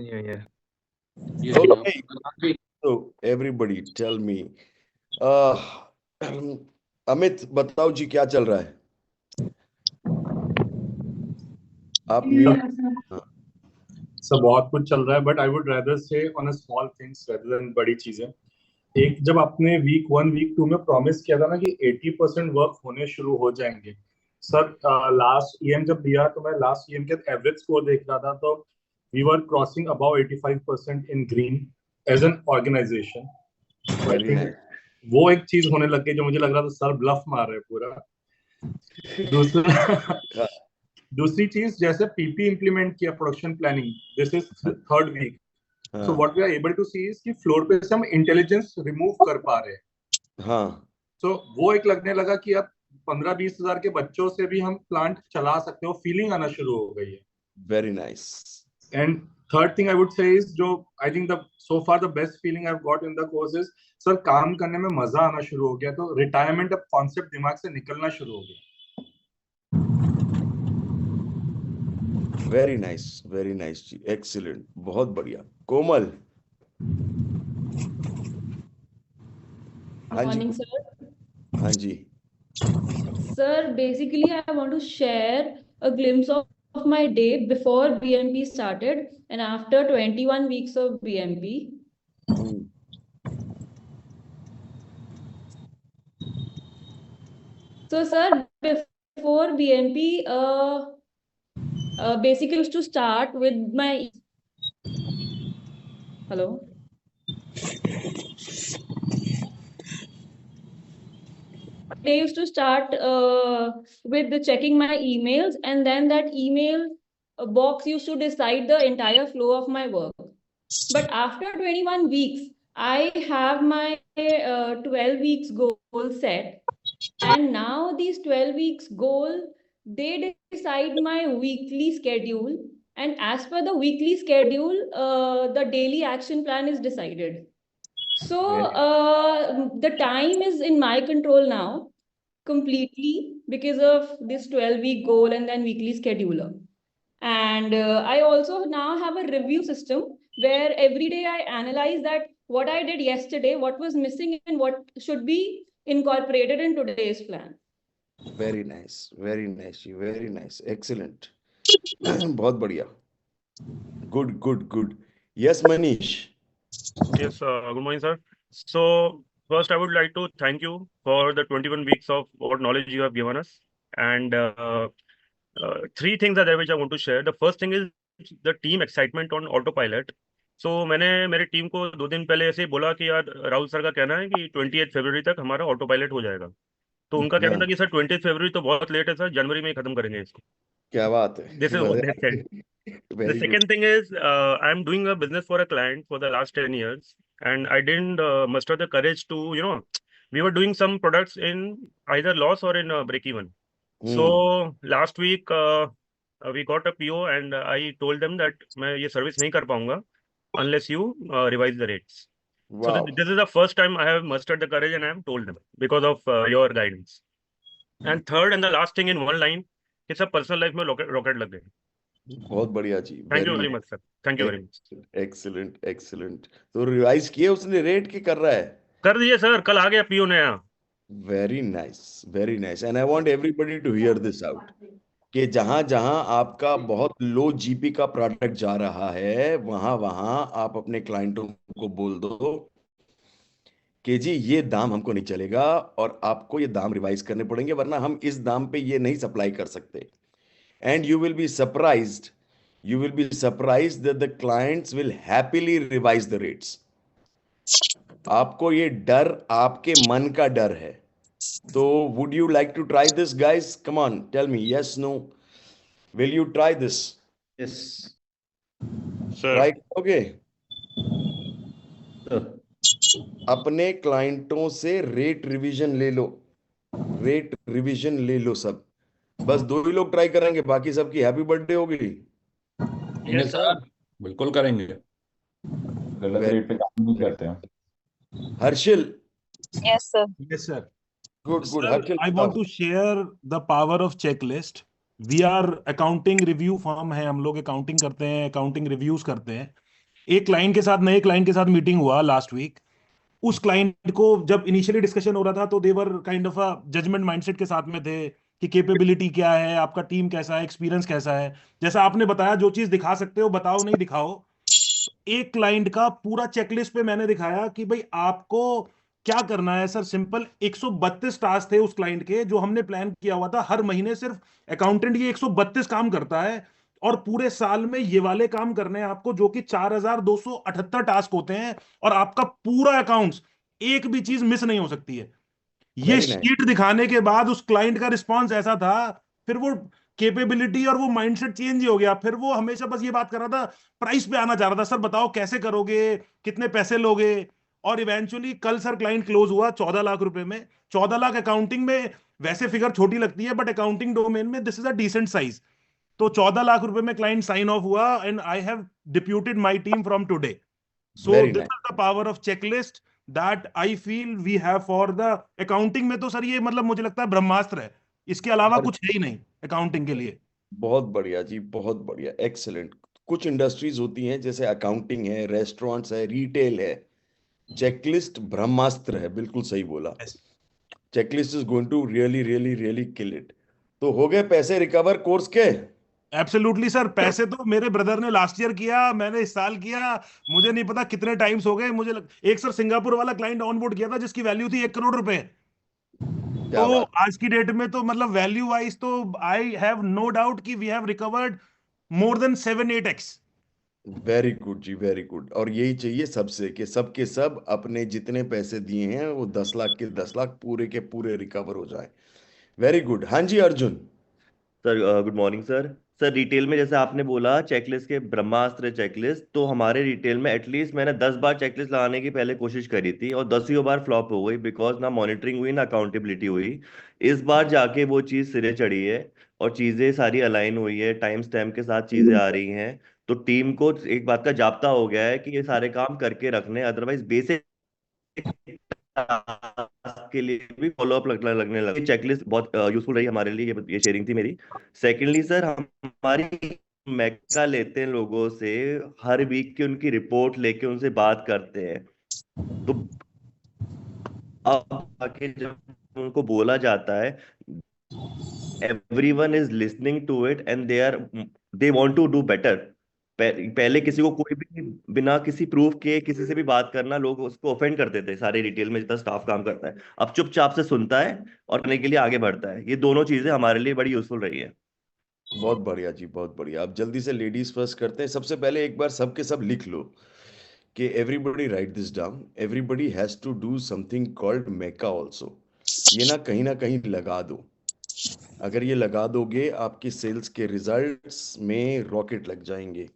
Happy New Year. Okay, so everybody tell me, Amit बताओ जी क्या चल रहा है? आप म्यूट। सब बहुत कुछ चल रहा है, बट आई वुड रादर से on a small things rather than बड़ी चीजें। एक, जब आपने वीक 1 वीक 2 में प्रॉमिस किया था ना कि 80% वर्क होने शुरू हो जाएंगे, सर लास्ट ईएम जब दिया तो मैं लास्ट ईएम के एवरेज स्कोर देख रहा था, तो we were crossing about 85% in green as an organisation. I think वो एक चीज होने लग गई जो मुझे लग रहा था सर ब्लफ मार रहे पूरा। दूसरी चीज, जैसे पीपी इंप्लीमेंट किया, production planning, this is third week. So what we are able to see is कि फ्लोर पे से हम इंटेलिजेंस रिमूव कर पा रहे हैं। हाँ, सो वो एक लगने लगा कि अब 15-20 हजार के बच्चों से भी हम प्लांट चला सकते हो, फीलिंग आना शुरू हो गई है। Very nice. And third thing I would say is, जो I think the so far the best feeling I have got in the course is, sir काम करने में मजा आना शुरू हो गया। तो रिटायरमेंट अब कॉन्सेप्ट दिमाग से निकलना शुरू हो गया। वेरी नाइस जी, एक्सीलेंट, बहुत बढ़िया। कोमल। हाँ जी, Morning, sir. हाँ जी। Sir, basically, I want to share a glimpse of my day before BMP started and after 21 weeks of BMP. So, sir, before BMP, basically used to start with my... Hello? They used to start with checking my emails, and then that email box used to decide the entire flow of my work. But after 21 weeks, I have my 12 weeks goal set. And now these 12 weeks goal, they decide my weekly schedule. And as per the weekly schedule, the daily action plan is decided. So the time is in my control now completely because of this 12-week goal and then weekly scheduler. And I also now have a review system where every day I analyze that what I did yesterday, what was missing, and what should be incorporated in today's plan. Very nice, very nice, excellent. बहुत बढ़िया। Good. Yes Manish. Yes, good morning, sir. So, first, I would like to thank you for the 21 weeks of what knowledge you have given us. And three things are there which I want to share. The first thing is the team excitement on autopilot. So, मैंने मेरी team को 2 दिन पहले ऐसे ही बोला कि यार Rahul sir का कहना है कि 28 फरवरी तक हमारा ऑटो पायलट हो जाएगा। तो उनका कहना था कि सर 28 फरवरी तो बहुत लेट है सर, जनवरी में ही खत्म करेंगे इसको। क्या बात है। This is what they said. The second thing is, I'm doing a business for a client for the last 10 years, and I didn't muster the courage to, we were doing some products in either loss or in break even. So last week, we got a PO, and I told them that मैं ये service नहीं कर पाऊंगा unless you revise the rates. Wow. So this is the first time I have mustered the courage, and I have told them because of your guidance. And third and the last thing in one line, कि सब personal life में rocket लग गए। बहुत बढ़िया जी। Thank you very much sir, thank you very much. Excellent. तो revise किए उसने रेट की कर रहा है? कर दिए सर, कल आ गया पीओ नया। Very nice and I want everybody to hear this out कि जहां जहां आपका बहुत लो जीपी का प्रोडक्ट जा रहा है, वहां वहां आप अपने क्लाइंटों को बोल दो कि जी ये दाम हमको नहीं चलेगा और आपको ये दाम रिवाइज करने पड़ेंगे, वरना हम इस दाम पे ये नहीं सप्लाई कर सकते। And you will be surprised that the clients will happily revise the rates. आपको ये डर आपके मन का डर है। तो would you like to try this, guys? Come on, tell me yes, no. Will you try this? Yes, sir. Right? Okay. sir. अपने क्लाइंटों से रेट रिवीजन ले लो सब। बस 2 ही लोग ट्राई करेंगे, बाकी सबकी हैप्पी बर्थडे होगी। yes, सर, बिल्कुल करेंगे। गलत रेट पे काम नहीं करते हैं। Harsil. Yes, sir. Yes, sir. Good. Sir, Harshil, I want to share the power of checklist. We are accounting review firm है, हम लोग accounting करते हैं, accounting reviews करते हैं। एक क्लाइंट के साथ, नए क्लाइंट के साथ मीटिंग हुआ लास्ट वीक। उस क्लाइंट को जब इनिशियली डिस्कशन हो रहा था तो they were kind of a judgement mindset के साथ में थे कि कैपेबिलिटी क्या है, आपका टीम कैसा है, एक्सपीरियंस कैसा है। जैसा आपने बताया, जो चीज दिखा सकते हो बताओ, नहीं दिखाओ। एक क्लाइंट का पूरा चेकलिस्ट पे मैंने दिखाया कि भाई आपको क्या करना है सर। सिंपल 132 टास्क थे उस क्लाइंट के जो हमने प्लान किया हुआ था। हर महीने सिर्फ अकाउंटेंट ये 132 काम करता है, और पूरे साल में ये वाले काम करने हैं आपको, जो कि 4278 टास्क होते हैं। और आपका पूरा अकाउंट्स, एक भी चीज मिस नहीं हो सकती है। ये वेरी नाइस। शीट दिखाने के बाद उस क्लाइंट का रिस्पॉन्स ऐसा था, फिर वो कैपेबिलिटी और वो माइंडसेट चेंज ही हो गया। फिर वो हमेशा बस ये बात कर रहा था, प्राइस पे आना चाह रहा था, सर बताओ कैसे करोगे, कितने पैसे लोगे। और इवेंचुअली कल सर क्लाइंट क्लोज हुआ 14 लाख रुपए में। 14 लाख अकाउंटिंग में वैसे फिगर छोटी लगती है, बट अकाउंटिंग डोमेन में this is a decent size. तो 14 लाख रुपए में क्लाइंट साइन ऑफ हुआ, and I have deputed my team from today. So very this nice. Is the power of checklist that I feel we have for the accounting में। तो sir ये मतलब मुझे लगता है ब्रह्मास्त्र है, इसके अलावा कुछ है ही नहीं अकाउंटिंग के लिए। बहुत बढ़िया जी, बहुत बढ़िया, एक्सेलेंट। कुछ इंडस्ट्रीज होती हैं जैसे अकाउंटिंग है, रेस्टोरेंट्स है, रिटेल है, चेकलिस्ट ब्रह्मास्त्र है, बिल्कुल सही बोला। Checklist is going to really really really kill it. तो हो गए पैसे रिकवर कोर्स के? Absolutely sir. पैसे तो मेरे ब्रदर ने लास्ट ईयर किया, मैंने इस साल किया। मुझे नहीं पता कितने टाइम्स हो गए। एक सर सिंगापुर वाला क्लाइंट ऑनबोर्ड किया था जिसकी वैल्यू थी 1 करोड़ रुपए। क्या तो बात। आज की डेट में तो मतलब वैल्यू वाइज तो आई हैव नो डाउट कि we have recovered more than 7-8x। Very good जी, वेरी गुड। और यही चाहिए सबसे कि सब के सब अपने जितने पैसे दिए हैं वो 10 लाख के 10 लाख पूरे के पूरे रिकवर हो जाए। Very good. हाँ जी Arjun. Sir good morning sir. Sir retail में जैसे आपने बोला चेकलिस्ट के ब्रह्मास्त्र चेकलिस्ट, तो हमारे रिटेल में एटलीस्ट मैंने 10 बार चेकलिस्ट लगाने की पहले कोशिश करी थी और 10 बार फ्लॉप हो गई, बिकॉज ना मॉनिटरिंग हुई ना अकाउंटेबिलिटी हुई। इस बार जाके वो चीज़ सिरे चढ़ी है और चीज़ें सारी अलाइन हुई है, टाइम स्टैम्प के साथ चीज़ें आ रही हैं। तो टीम को एक बात का जाप्ता हो गया है कि ये सारे काम करके रखने, अदरवाइज बेसिक के लिए भी फॉलो अप लगने लगे। चेकलिस्ट बहुत यूजफुल रही हमारे लिए, ये शेयरिंग थी मेरी। सेकेंडली सर, हमारी मैका लेते हैं लोगों से, हर वीक की उनकी रिपोर्ट लेके उनसे बात करते हैं। तो अब आके जब उनको बोला जाता है, everyone is listening to it and they want to do better. पहले किसी को कोई भी बिना किसी प्रूफ के किसी से भी बात करना, लोग उसको ऑफेंड करते थे, सारे रिटेल में जितना स्टाफ काम करता है। अब चुपचाप से सुनता है और करने के लिए आगे बढ़ता है। ये दोनों चीजें हमारे लिए बड़ी यूजफुल रही है। बहुत बढ़िया जी, बहुत बढ़िया। अब जल्दी से लेडीज फर्स्ट करते हैं। सबसे पहले एक बार सब के सब लिख लो कि everybody write this down, everybody has to do something called मेका ऑल्सो। ये ना कहीं लगा दो। अगर ये लगा दोगे आपकी सेल्स के रिजल्ट्स में रॉकेट लग जाएंगे।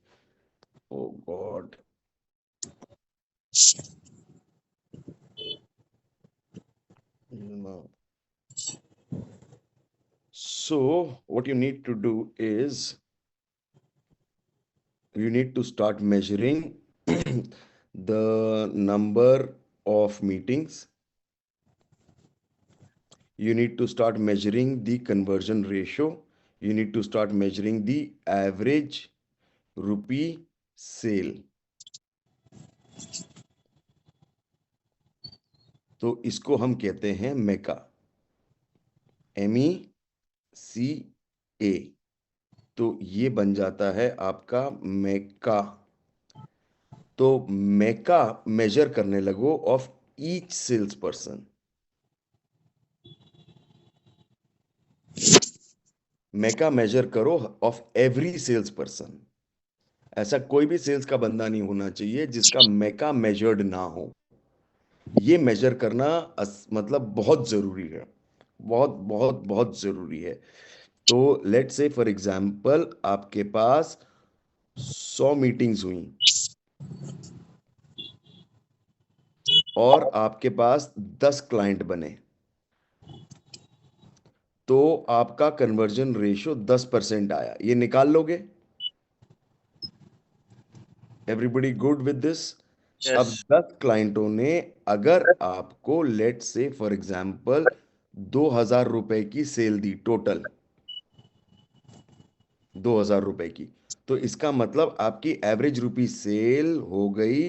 ओ God. So what you need to do is you need to start measuring the number of meetings. You need to start measuring the conversion ratio. You need to start measuring the average rupee sale. तो इसको हम कहते हैं मेका, MECA। तो ये बन जाता है आपका मेका। तो मेका मेजर करने लगो ऑफ ईच सेल्स पर्सन। मेका मेजर करो ऑफ एवरी सेल्स पर्सन। ऐसा कोई भी सेल्स का बंदा नहीं होना चाहिए जिसका मेका मेजर्ड ना हो। ये मेजर करना मतलब बहुत जरूरी है, बहुत बहुत बहुत जरूरी है। तो लेट से फॉर एग्जांपल आपके पास 100 मीटिंग्स हुई और आपके पास 10 क्लाइंट बने, तो आपका कन्वर्जन रेशियो 10% आया। ये निकाल लोगे? Everybody good with this? अब 10 क्लाइंटों ने अगर आपको लेट से फॉर एग्जांपल 2,000 रुपए की सेल दी, टोटल 2,000 रुपए की, तो इसका मतलब आपकी एवरेज रुपी सेल हो गई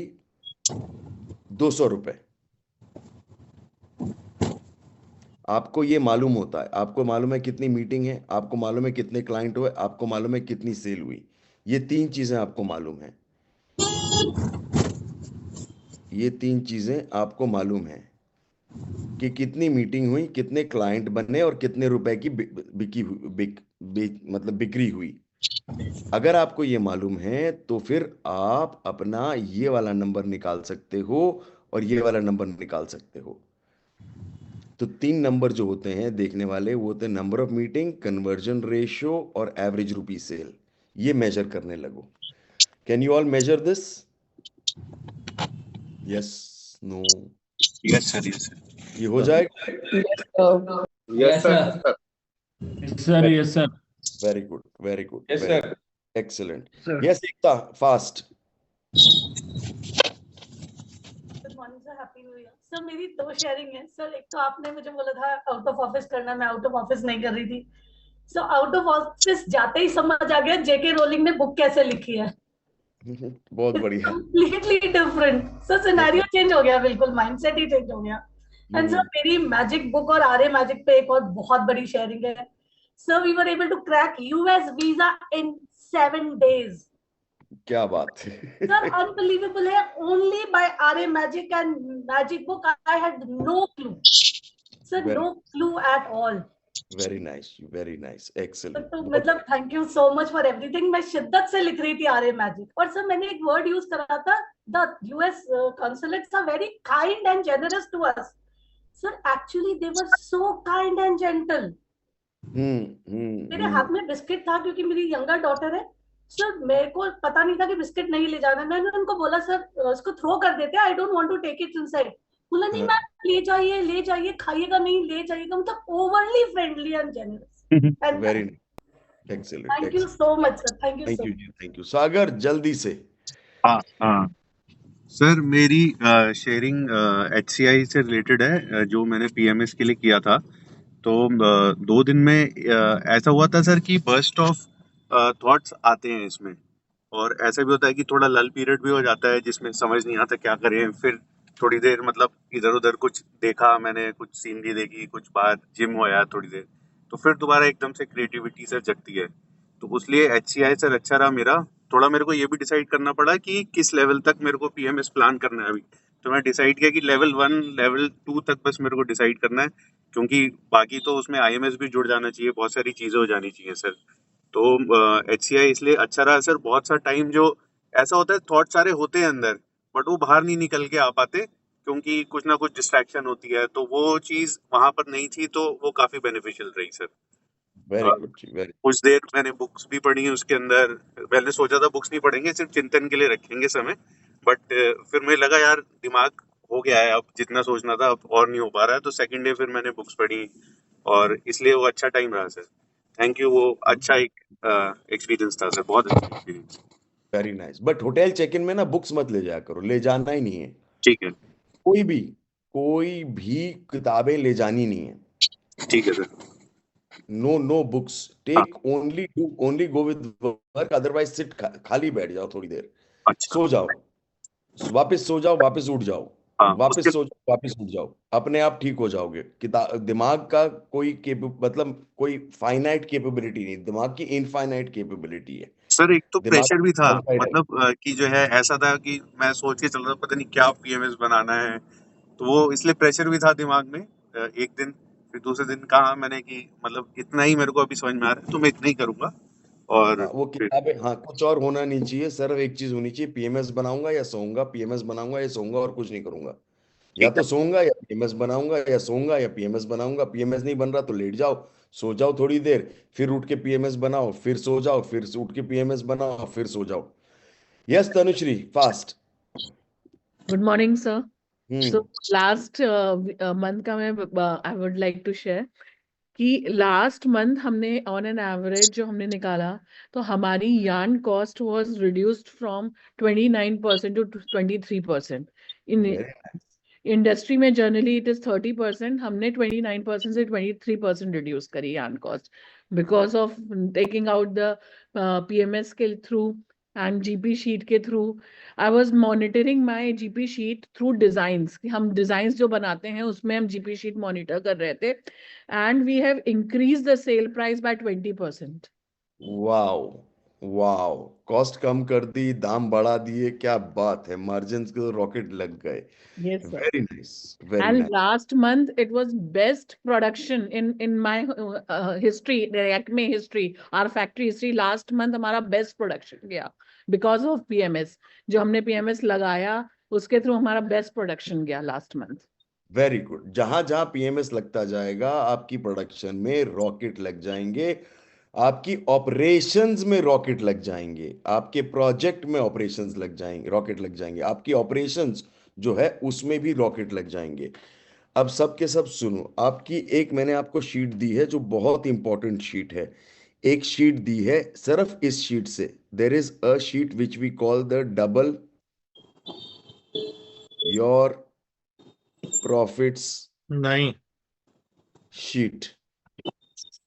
200 रुपए। आपको ये मालूम होता है, आपको मालूम है कितनी मीटिंग है, आपको मालूम है कितने क्लाइंट हुए, आपको मालूम है कितनी सेल हुई। ये 3 चीजें आपको मालूम है, ये 3 चीजें आपको मालूम है कि कितनी मीटिंग हुई, कितने क्लाइंट बने और कितने रुपए की मतलब बिक्री हुई। अगर आपको ये मालूम है तो फिर आप अपना ये वाला नंबर निकाल सकते हो और ये वाला नंबर निकाल सकते हो। तो 3 नंबर जो होते हैं देखने वाले, वो होते हैं number of meeting, conversion ratio और एवरेज रुपी सेल। ये मेजर करने लगो। Can you all measure this? Yes, no? Yes sir, yes sir. ये हो जाएगा? Yes sir. Sir yes sir. Very good, very good, yes sir. Excellent. Yes Ekta, fast. Good morning sir, happy new year sir. मेरी 2 sharing है sir. एक तो आपने मुझे बोला था आउट ऑफ ऑफिस करना, मैं आउट ऑफ ऑफिस नहीं कर रही थी। सो आउट ऑफ ऑफिस जाते ही समझ आ गया जेके रोलिंग ने बुक कैसे लिखी है। बहुत बढ़िया। Completely different sir, scenario change हो गया, बिल्कुल माइंडसेट ही चेंज हो गया। एंड सर मेरी मैजिक बुक और आर्य मैजिक पे एक और बहुत बड़ी शेयरिंग है sir. We were able to crack US visa in 7 days। क्या बात है। सर अनबिलीवेबल है। Only by Arya magic and magic book I had no clue sir, no clue at all. Very nice, very nice, excellent. तो मतलब thank you so much for everything. मैं शिद्दत से लिख रही थी आर्य मैजिक। और सर मैंने एक वर्ड यूज करा था, the US consulates are very kind and generous to us. Sir actually they were so kind and gentle. मेरे हाथ में बिस्किट था क्योंकि मेरी यंगर डॉटर है सर। मेरे को पता नहीं था कि बिस्किट नहीं ले जाना। मैंने उनको बोला सर इसको थ्रो कर देते हैं, I don't want to take it inside. बोला नहीं मैम ले जाइए, ले जाइए, खाइएगा नहीं, ले जाइएगा। मतलब overly friendly and generous. Very excellent. Thank you so much sir, thank you thank so you much. जी, थैंक यू। सागर जल्दी से। हाँ सर, मेरी शेयरिंग HCI से रिलेटेड है, जो मैंने PMS के लिए किया था। तो 2 दिन में ऐसा हुआ था सर कि बर्स्ट ऑफ थॉट्स आते हैं इसमें, और ऐसा भी होता है कि थोड़ा लल पीरियड भी हो जाता है जिसमें समझ नहीं आता क्या करें। फिर थोड़ी देर मतलब इधर उधर कुछ देखा मैंने, कुछ सीनरी देखी, कुछ बात जिम होया थोड़ी देर, तो फिर दोबारा एकदम से क्रिएटिविटी सर जगती है। तो उसलिए HCI सर अच्छा रहा मेरा। थोड़ा मेरे को ये भी डिसाइड करना पड़ा कि किस लेवल तक मेरे को PMS प्लान करना है अभी। तो मैं डिसाइड किया कि लेवल 1 लेवल 2 तक बस मेरे को डिसाइड करना है, क्योंकि बाकी तो उसमें IMS भी जुड़ जाना चाहिए, बहुत सारी चीजें हो जानी चाहिए सर। तो HCI इसलिए अच्छा रहा सर। बहुत सा टाइम जो ऐसा होता है, थॉट सारे होते हैं अंदर बट वो बाहर नहीं निकल के आ पाते, क्योंकि कुछ ना कुछ डिस्ट्रैक्शन होती है। तो वो चीज वहां पर नहीं थी, तो वो काफी बेनिफिशियल रही सर। वेरी गुड जी, वेरी। कुछ देर मैंने बुक्स भी पढ़ी उसके अंदर। मैंने सोचा था बुक्स नहीं पढ़ेंगे, सिर्फ चिंतन के लिए रखेंगे समय, बट फिर मुझे लगा यार दिमाग हो गया है, अब जितना सोचना था अब और नहीं हो पा रहा है। तो सेकंड डे फिर मैंने बुक्स पढ़ी, और इसलिए वो अच्छा टाइम रहा सर। थैंक यू, वो अच्छा एक एक्सपीरियंस था सर, बहुत अच्छा experience. Very nice. But hotel check in में ना बुक्स मत ले जाया करो, ले जाना ही नहीं है। ठीक है, कोई भी किताबें ले जानी नहीं है। ठीक है sir. No books. Take only go with work, otherwise sit, खाली बैठ जाओ थोड़ी देर। अच्छा, सो जाओ, वापस सो जाओ, वापस उठ जाओ, हाँ वापस उसके सो जाओ, वापस उठ जाओ, अपने आप ठीक हो जाओगे। दिमाग का कोई मतलब कोई फाइनाइट कैपेबिलिटी नहीं, दिमाग की इनफाइनाइट कैपेबिलिटी है। सर। एक तो दिमाग प्रेशर भी था, qualified है। मतलब कि जो है ऐसा था कि मैं सोच के चल रहा था पता नहीं क्या PMS बनाना है, तो वो इसलिए प्रेशर भी था दिमाग में। एक दिन फिर दूसरे दिन कहा मैंने कि मतलब इतना ही मेरे को अभी समझ में आ रहा है, तो मैं इतना ही करूंगा। और वो फिर किताबें, हाँ कुछ और होना नहीं चाहिए सर। एक चीज होनी चाहिए, PMS बनाऊंगा या सोऊंगा, PMS बनाऊंगा या सोऊंगा, और कुछ नहीं करूंगा। या ठीक तो है, सोऊंगा या PMS बनाऊंगा, या सोऊंगा या PMS बनाऊंगा। PMS नहीं बन रहा तो लेट जाओ, सो जाओ थोड़ी देर, फिर उठ के PMS बनाओ, फिर सो जाओ, फिर उठ के PMS बनाओ, फिर सो जाओ। Yes Tanushree, fast. Good morning, sir. So हम्म last month का मैं I would like to share कि last month हमने on an average जो हमने निकाला, तो हमारी yarn cost was reduced from 29% to 23%. In industry में generally it is 30%, हमने 29% से 23% reduce करी yarn cost. because of taking out the PMS के through and GP sheet के through. I was monitoring my GP sheet through designs. कि हम designs जो बनाते हैं उसमें हम GP sheet monitor कर रहे थे, and we have increased the sale price by 20%. Wow wow, cost कम कर दी, दाम बढ़ा दिए, क्या बात है, मार्जिन्स के रॉकेट लग गए। Yes, sir. Very nice, very And nice. last month it was best production in my history, Acme history, our factory history. Last month हमारा best production गया because of PMS. जो हमने PMS लगाया उसके through हमारा best production गया last month. Very good. जहां जहां पीएमएस लगता जाएगा आपकी प्रोडक्शन में रॉकेट लग जाएंगे, आपकी ऑपरेशंस में रॉकेट लग जाएंगे, आपके प्रोजेक्ट में ऑपरेशंस लग जाएंगे, रॉकेट लग जाएंगे, आपकी ऑपरेशंस जो है उसमें भी रॉकेट लग जाएंगे। अब सब के सब सुनो, आपकी एक मैंने आपको शीट दी है जो बहुत इंपॉर्टेंट शीट है। एक शीट दी है, सिर्फ इस शीट से there is a sheet which we call the double your profits नहीं शीट।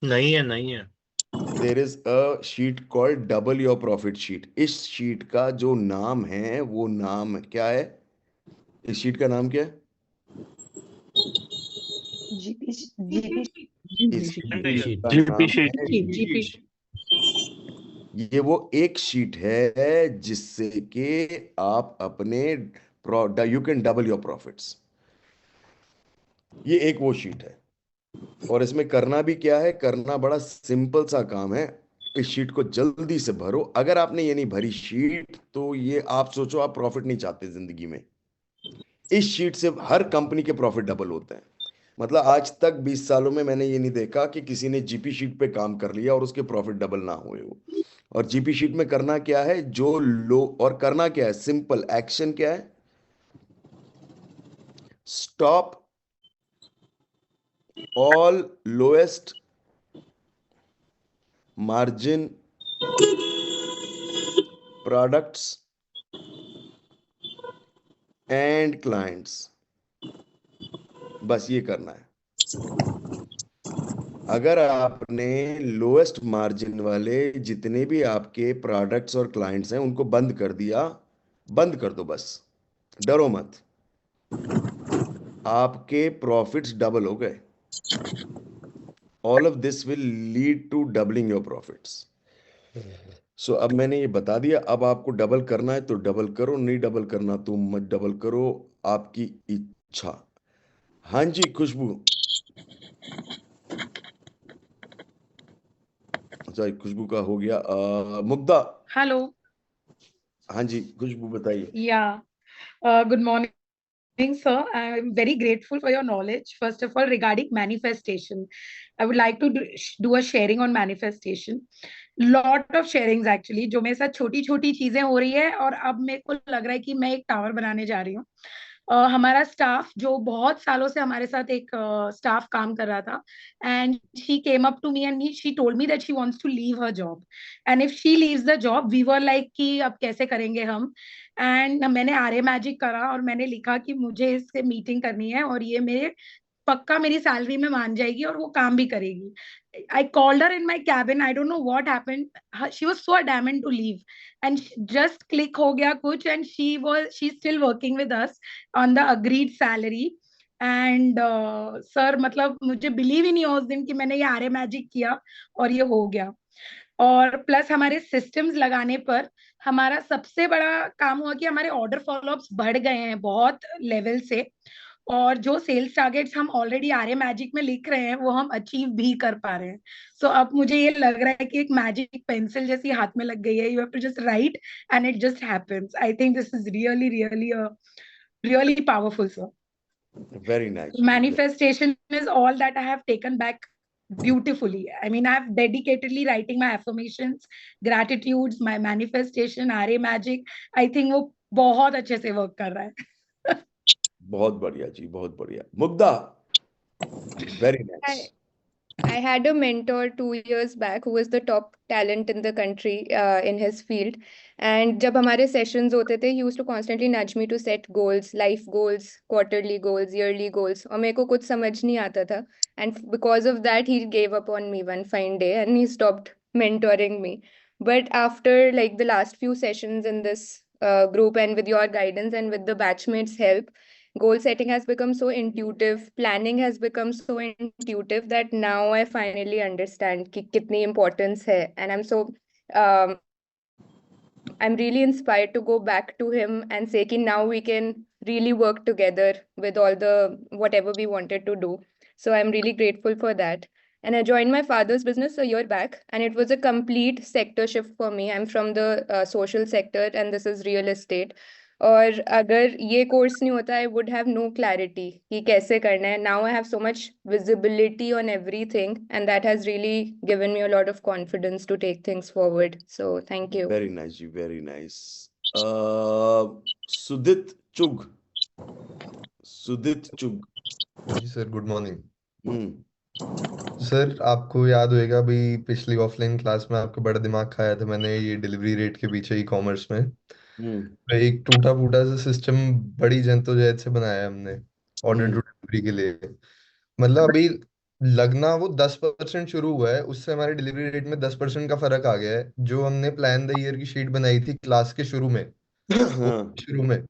नहीं है, नहीं है। There is a sheet called double your profit sheet. इस शीट का जो नाम है वो नाम क्या है? इस शीट का नाम क्या है? GP इस GP शीट का GP नाम sheet. है GP ये वो एक शीट है जिससे कि आप अपने you can double your profits. ये एक वो शीट है, और इसमें करना भी क्या है, करना बड़ा सिंपल सा काम है। इस शीट को जल्दी से भरो। अगर आपने ये नहीं भरी शीट तो ये आप सोचो आप प्रॉफिट नहीं चाहते जिंदगी में। इस शीट से हर कंपनी के प्रॉफिट डबल होते हैं। मतलब आज तक 20 सालों में मैंने ये नहीं देखा कि किसी ने जीपी शीट पे काम कर लिया और उसके प्रॉफिट डबल ना हुए हो। और जीपी शीट में करना क्या है, जो लो, और करना क्या है, सिंपल एक्शन क्या है, stop all lowest margin products and clients. बस ये करना है। अगर आपने लोएस्ट मार्जिन वाले जितने भी आपके प्रोडक्ट्स और क्लाइंट्स हैं उनको बंद कर दिया, बंद कर दो, बस डरो मत, आपके प्रॉफिट्स डबल हो गए। All of this will lead to doubling your profits. So अब मैंने ये बता दिया, अब आपको डबल करना है तो डबल करो, नहीं डबल करना तो मत डबल करो, आपकी इच्छा। हाँ जी खुशबू, सॉरी खुशबू का हो गया। मुग्धा। हेलो। हाँ जी खुशबू बताइए। Yeah. Good morning, sir. I'm very grateful for your knowledge. First of all, regarding manifestation, I would like to do a sharing on manifestation. Lot of sharings actually, जो मेरे साथ छोटी छोटी चीजें हो रही है और अब मेरे को लग रहा है कि मैं एक टावर बनाने जा रही हूँ। हमारा स्टाफ जो बहुत सालों से हमारे साथ एक स्टाफ काम कर रहा था, and she came up to me and she told me that she wants to leave her job, and if she leaves the job we were like कि अब कैसे करेंगे हम। एंड मैंने आर्य मैजिक करा और मैंने लिखा कि मुझे इससे मीटिंग करनी है और ये मेरे पक्का मेरी सैलरी में मान जाएगी और वो काम भी करेगी। I called her in my cabin. I don't know what happened. She was so adamant to leave, and just click हो गया कुछ, and she's still working with us on the agreed salary. And sir, मतलब मुझे believe ही नहीं हुआ उस दिन कि मैंने ये आर्य मैजिक किया और ये हो गया। और प्लस हमारे सिस्टम्स लगाने पर हमारा सबसे बड़ा काम हुआ कि हमारे ऑर्डर फॉलोअप्स बढ़ गए हैं बहुत लेवल से, और जो सेल्स टारगेट्स हम ऑलरेडी आर्य मैजिक में लिख रहे हैं वो हम अचीव भी कर पा रहे हैं। सो अब मुझे ये लग रहा है कि एक मैजिक पेंसिल जैसी हाथ में लग गई है, you have to just write and it just happens. I think this is really really really powerful, sir. Very nice. Manifestation is all that I have taken back beautifully. I mean, I've dedicatedly writing my affirmations, gratitudes, my manifestation, Arya magic. I think वो बहुत अच्छे से work कर रहा है। बहुत बढ़िया जी, बहुत बढ़िया। Mugdha, very nice. I had a mentor 2 years back who was the top talent in the country in his field. And जब हमारे sessions होते थे, he used to constantly nudge me to set goals, life goals, quarterly goals, yearly goals. और मेरे को कुछ समझ नहीं आता था. And because of that, he gave up on me one fine day and he stopped mentoring me. But after like the last few sessions in this group and with your guidance and with the batchmates' help, goal setting has become so intuitive, planning has become so intuitive that now I finally understand कि कितनी importance है. And um, I'm really inspired to go back to him and say कि now we can really work together with all the whatever we wanted to do. So I'm really grateful for that. And I joined my father's business a year back, and it was a complete sector shift for me. I'm from the social sector, and this is real estate. और अगर ये course नहीं होता, I would have no clarity कि कैसे करना है. Now I have so much visibility on everything, and that has really given me a lot of confidence to take things forward. So thank you. Very nice, ji, very nice. Sudit Chugh. Sudit Chugh. Ji sir, good morning. Sir, आपको याद होएगा भाई पिछली offline class में आपका बड़ा दिमाग खाया था मैंने ये डिलीवरी रेट के पीछे ई कॉमर्स में. एक टूटा फूटा सा सिस्टम बड़ी जद्दोजहद से बनाया हमने ऑर्डर टू डिलीवरी के लिए. मतलब अभी लगना वो 10% शुरू हुआ है, उससे हमारे डिलीवरी रेट में 10% का फर्क आ गया है. जो हमने प्लान द ईयर की शीट बनाई थी क्लास के शुरू में, शुरू में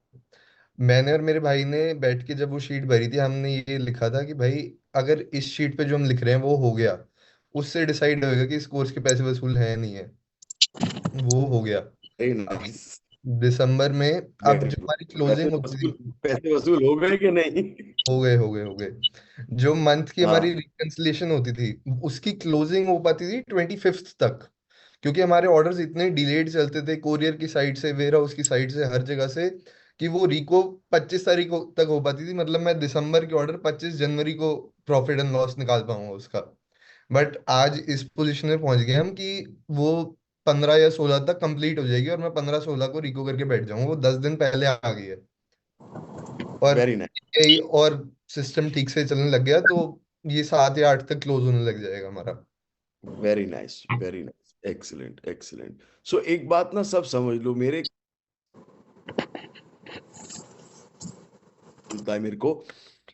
मैंने और मेरे भाई ने बैठ के जब वो शीट भरी थी, हमने ये लिखा था कि भाई अगर इस शीट पे जो हम लिख रहे हैं वो हो गया, उससे डिसाइड होगा कि इस कोर्स के पैसे वसूल है नहीं है. वो हो गया दिसंबर में. अब जो हमारी क्लोजिंग होती थी, पैसे वसूल हो गए कि नहीं? हो गए. जो मंथ की हमारी रिकंसिलिएशन होती थी, उसकी क्लोजिंग हो पाती थी 25th तक, क्योंकि हमारे ऑर्डर्स इतने डिलेड चलते थे कोरियर की साइड से, वेयर हाउस की साइड से, हर जगह से, कि वो रिको 25 तारीख तक हो पाती थी. मतलब मैं दिसंबर के ऑर्डर 25 जनवरी को प्रॉफिट एंड लॉस निकाल पाऊंगा उसका. बट आज इस पोजीशन में पहुंच गए हम कि वो 15 या 16 तक कंप्लीट हो जाएगी और मैं 15-16 को रिको करके बैठ जाऊंगा. वो 10 दिन पहले आ गई है. और यही और सिस्टम ठीक से चलने लग गया तो ये 7 या 8 तक क्लोज होने लग जाएगा हमारा. Very nice, very nice, excellent, excellent. So एक बात ना सब समझ लो, मेरे को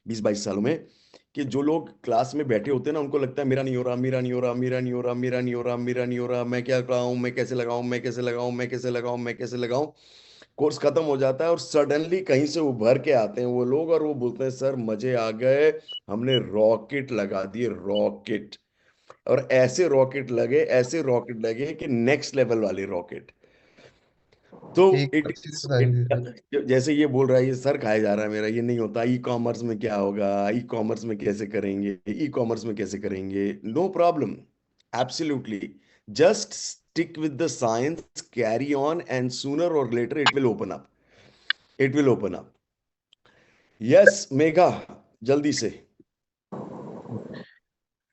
20-22 सालों में कि जो लोग क्लास में बैठे होते हैं ना, उनको लगता है मेरा नहीं हो रहा, मेरा नहीं हो रहा, मेरा नहीं हो रहा, मेरा नहीं हो रहा, मेरा नहीं हो रहा, मैं क्या कराऊं, मैं कैसे लगाऊं, मैं कैसे लगाऊं, मैं कैसे लगाऊं, मैं कैसे लगाऊं. कोर्स खत्म हो जाता है और सडनली कहीं से उभर के आते हैं वो लोग और वो बोलते हैं सर मजे आ गए, हमने रॉकेट लगा दिए, रॉकेट. और ऐसे रॉकेट लगे कि नेक्स्ट लेवल वाले रॉकेट. तो जैसे ये बोल रहा है, ये सर खाया जा रहा है मेरा, ये नहीं होता. ई कॉमर्स में क्या होगा, ई कॉमर्स में कैसे करेंगे, ई कॉमर्स में कैसे करेंगे? No problem, absolutely. Just stick with the science, carry on, and sooner or later it will open up. It will open up. Yes, Megha, जल्दी से.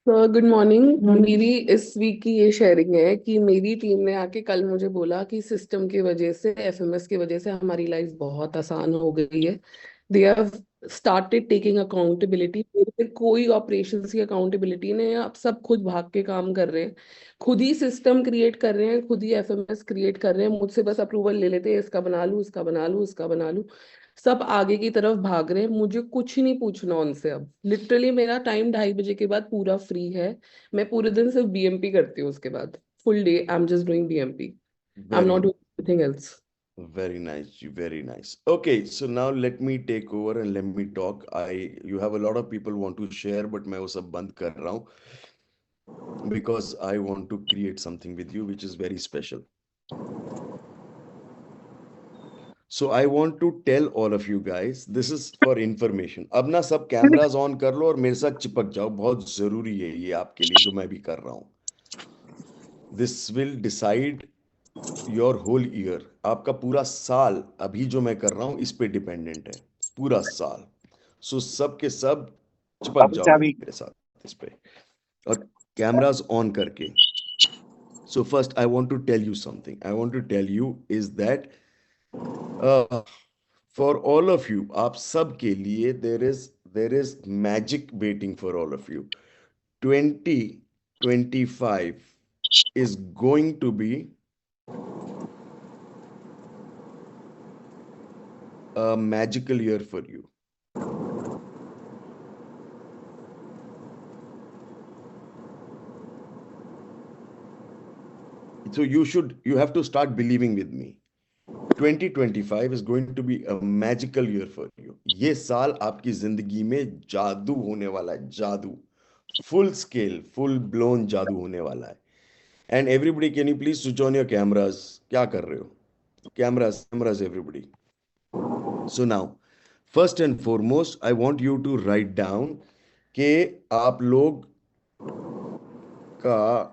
Good morning. मेरी इस वीक की ये शेयरिंग है कि मेरी टीम ने आके कल मुझे बोला कि सिस्टम की वजह से, एफएमएस की वजह से हमारी लाइफ बहुत आसान हो गई है. They have started taking accountability. फिर कोई ऑपरेशंस की अकाउंटेबिलिटी नहीं है, अब सब खुद भाग के काम कर रहे हैं, खुद ही सिस्टम क्रिएट कर रहे हैं, खुद ही एफएमएस क्रिएट कर रहे हैं. मुझसे बस अप्रूवल ले लेते हैं, इसका बना लूँ, इसका बना लूँ, इसका बना लूँ. सब आगे की तरफ भाग रहे हैं, मुझे कुछ नहीं पूछना उनसे. अब लिटरली मेरा टाइम 2:30 बजे के बाद पूरा फ्री है. मैं पूरे दिन सिर्फ बीएमपी करती हूँ, उसके बाद full day I am just doing BMP. I am not doing anything else. Very nice, very nice. Okay, so now let me take over and let me talk. You have a lot of people want to share, but मैं वो सब बंद कर रहा हूँ because I want to create something with you which is very special. So I want to tell all of you guys, this is for information. अब ना सब कैमरास ऑन कर लो और मेरे साथ चिपक जाओ, बहुत जरूरी है ये आपके लिए जो मैं भी कर रहा हूँ. This will decide your whole year. आपका पूरा साल अभी जो मैं कर रहा हूं इस पे डिपेंडेंट है, पूरा साल. सो सब के सब चिपक जाओ मेरे साथ इस पे और कैमरास ऑन करके. So first I want to tell you something. I want to tell you is that for all of you, आप सब के लिए there is magic waiting for all of you. 2025 is going to be a magical year for you. So you have to start believing with me. 2025 is going to be a magical year for you. ये साल आपकी जिंदगी में जादू होने वाला है, जादू, full scale, full blown जादू होने वाला है. And everybody, can you please switch on your cameras? क्या कर रहे हो? Cameras, everybody. So now, first and foremost, I want you to write down कि आप लोग का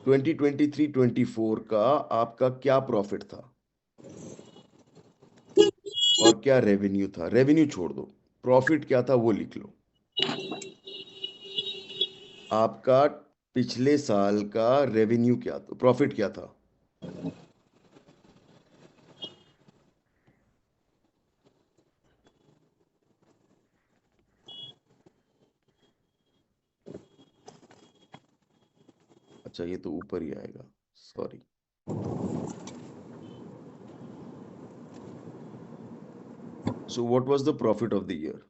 2023-24 का आपका क्या प्रॉफिट था और क्या रेवेन्यू था. रेवेन्यू छोड़ दो, प्रॉफिट क्या था वो लिख लो. आपका पिछले साल का रेवेन्यू क्या था, प्रॉफिट क्या था. अच्छा, ये तो ऊपर ही आएगा, sorry. So what was the profit of the year?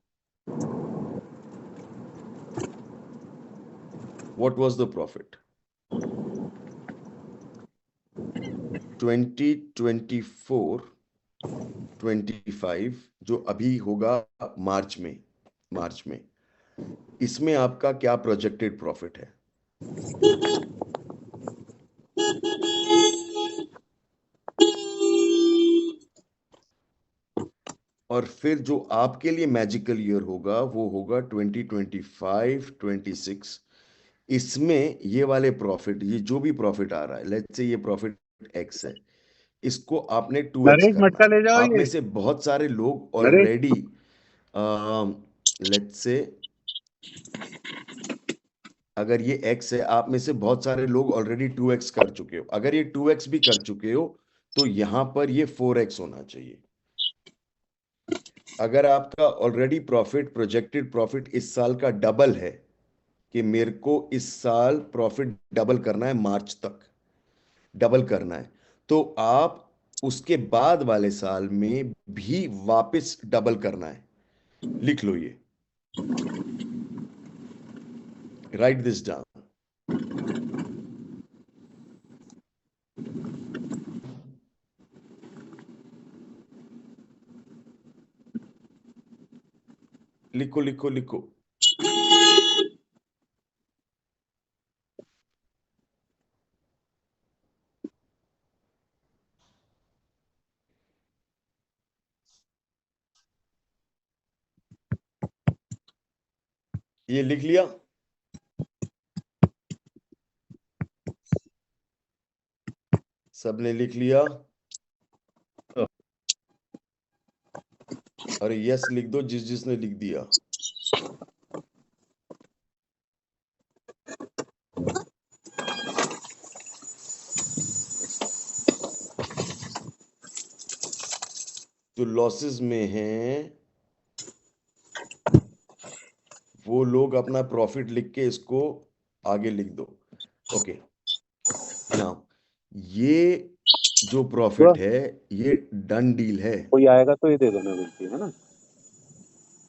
What was the profit? 2024-25 जो अभी होगा मार्च में, इसमें आपका क्या प्रोजेक्टेड प्रॉफिट है? और फिर जो आपके लिए मैजिकल ईयर होगा वो होगा 2025-26. इसमें ये वाले प्रॉफिट, ये जो भी प्रॉफिट आ रहा है, लेट्स से ये प्रॉफिट x है, इसको आपने 2x नरेश करना मटका है. ले जाओ आप में ये. से बहुत सारे लोग नरेश ऑलरेडी लेट्स से अगर ये x है, आप में से बहुत सारे लोग ऑलरेडी 2x कर चुके हो. अगर ये 2x भी कर चुके हो तो यहां पर ये 4x होना चाहिए. अगर आपका ऑलरेडी प्रॉफिट, प्रोजेक्टेड प्रॉफिट इस साल का डबल है, कि मेरे को इस साल प्रॉफिट डबल करना है, मार्च तक डबल करना है, तो आप उसके बाद वाले साल में भी वापस डबल करना है. लिख लो ये, राइट दिस डाउन. लिखो लिखो लिखो. ये लिख लिया? सबने लिख लिया? अरे यस लिख दो जिसने लिख दिया. जो लॉसेस में हैं वो लोग अपना प्रॉफिट लिख के इसको आगे लिख दो. ओके, नाउ ये जो प्रॉफिट है ये डन डील है. कोई आएगा तो ये दे दो, मैं बोलती है ना.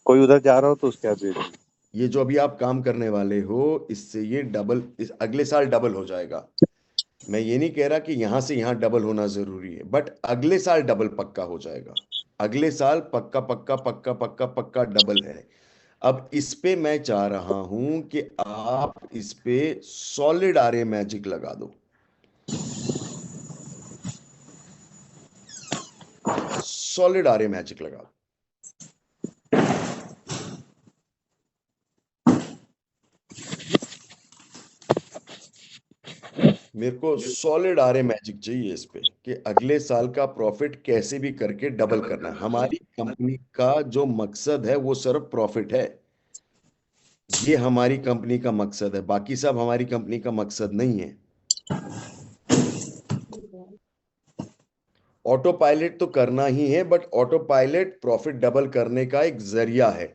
कोई उधर जा रहा हो तो उसके हाथ दे दो. ये जो अभी आप काम करने वाले हो, इससे ये डबल, इस अगले साल डबल हो जाएगा. मैं ये नहीं कह रहा कि यहां से यहां डबल होना जरूरी है, बट अगले साल डबल पक्का हो जाएगा. अगले साल पक्का पक्का पक्का पक्का पक्का डबल है. अब इस पे मैं चाह रहा हूं कि आप इस पे सॉलिड आर्य मैजिक लगा दो. सॉलिड आर्य मैजिक लगा दो. मेरे को सॉलिड आर्य मैजिक चाहिए इस पे कि अगले साल का प्रॉफिट कैसे भी करके डबल करना है. हमारी कंपनी का जो मकसद है वो सिर्फ प्रॉफिट है. ये हमारी कंपनी का मकसद है, बाकी सब हमारी कंपनी का मकसद नहीं है. ऑटो पायलट तो करना ही है, but auto pilot profit double करने का एक जरिया है।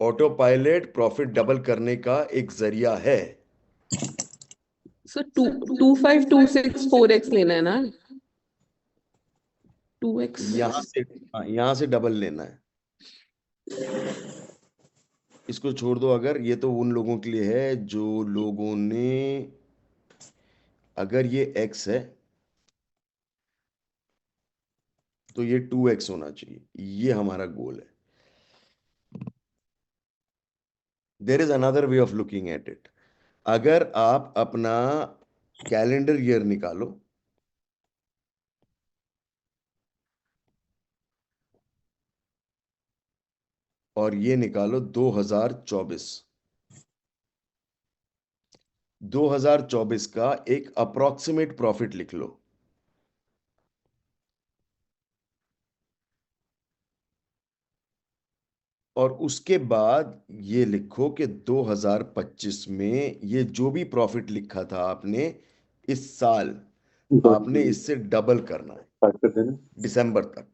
ऑटो पायलट प्रॉफिट डबल करने का एक जरिया है। सर 2526 लेना है ना? 2x यहाँ से डबल लेना है। इसको छोड़ दो, अगर ये तो उन लोगों के लिए है जो लोगों ने, अगर ये x है तो ये 2x होना चाहिए, ये हमारा गोल है। There is another way of looking at it. अगर आप अपना कैलेंडर ईयर निकालो, और ये निकालो 2024, 2024 का एक अप्रोक्सीमेट प्रॉफिट लिख लो। और उसके बाद ये लिखो कि 2025 में ये जो भी प्रॉफिट लिखा था आपने इस साल, आपने इससे डबल करना है दिसंबर तक।